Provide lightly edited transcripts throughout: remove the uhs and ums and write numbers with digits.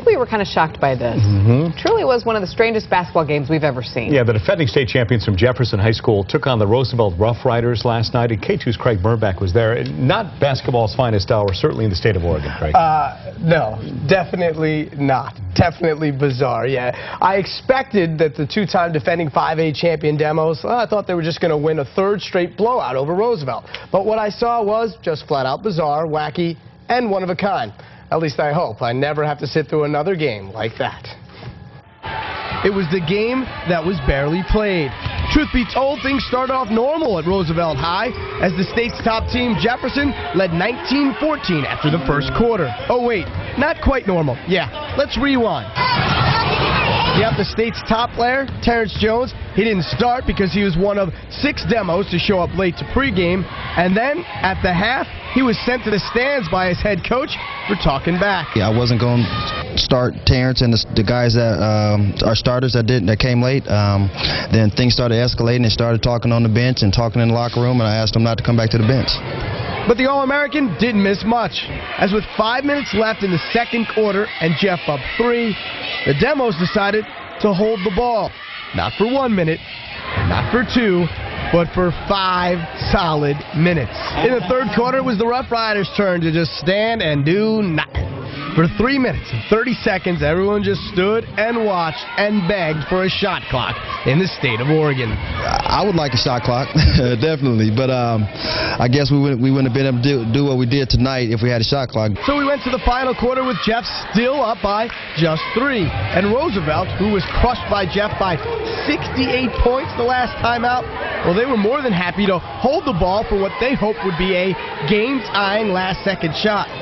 think we were kind of shocked by this. Truly was one of the strangest basketball games we've ever seen. Yeah, the defending state champions from Jefferson High School took on the Roosevelt Rough Riders last night, and K2's Craig Burnback was there. Not basketball's finest hour, certainly in the state of Oregon, Craig. No, definitely not. Definitely bizarre, yeah. I expected that the two-time defending 5A champion Demos, I thought they were just going to win a third straight blowout over Roosevelt. But what I saw was just flat-out bizarre, wacky, and one of a kind. At least I hope I never have to sit through another game like that. It was the game that was barely played. Truth be told, things started off normal at Roosevelt High as the state's top team, Jefferson, led 19-14 after the first quarter. Oh wait, not quite normal. Yeah, let's rewind. Yep, the state's top player, Terrence Jones, he didn't start because he was one of 6 demos to show up late to pregame. And then, at the half, he was sent to the stands by his head coach for talking back. Yeah, I wasn't going to start Terrence and the guys that are starters that came late. Then things started escalating and started talking on the bench and talking in the locker room, and I asked them not to come back to the bench. But the All-American didn't miss much, as with 5 minutes left in the second quarter and Jeff up 3, the Demos decided to hold the ball. Not for 1 minute, not for 2, but for 5 solid minutes. In the third quarter, it was the Rough Riders' turn to just stand and do nothing. For 3 minutes and 30 seconds, everyone just stood and watched and begged for a shot clock in the state of Oregon. I would like a shot clock, definitely, but I guess we wouldn't have been able to do what we did tonight if we had a shot clock. So we went to the final quarter with Jeff still up by just 3. And Roosevelt, who was crushed by Jeff by 68 points the last time out, well, they were more than happy to hold the ball for what they hoped would be a game-tying last-second shot.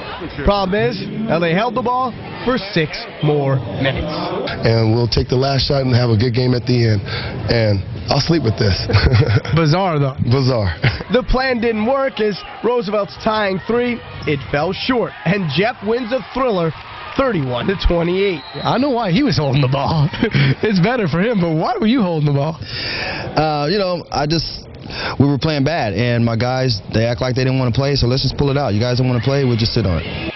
Problem is, now they held the ball for 6 more minutes. And we'll take the last shot and have a good game at the end. And I'll sleep with this. Bizarre, though. Bizarre. The plan didn't work as Roosevelt's tying 3. It fell short, and Jeff wins a thriller 31-28. I know why he was holding the ball. It's better for him, but why were you holding the ball? You know, we were playing bad, and my guys, they act like they didn't want to play, so let's just pull it out. You guys don't want to play, we'll just sit on it.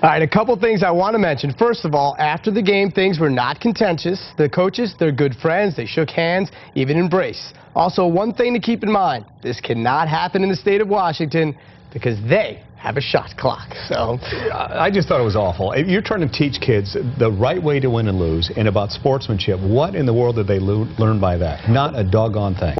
All right, a couple things I want to mention. First of all, after the game, things were not contentious. The coaches, they're good friends. They shook hands, even embraced. Also, one thing to keep in mind, this cannot happen in the state of Washington because they have a shot clock. So I just thought it was awful. If you're trying to teach kids the right way to win and lose and about sportsmanship, what in the world did they learn by that? Not a doggone thing.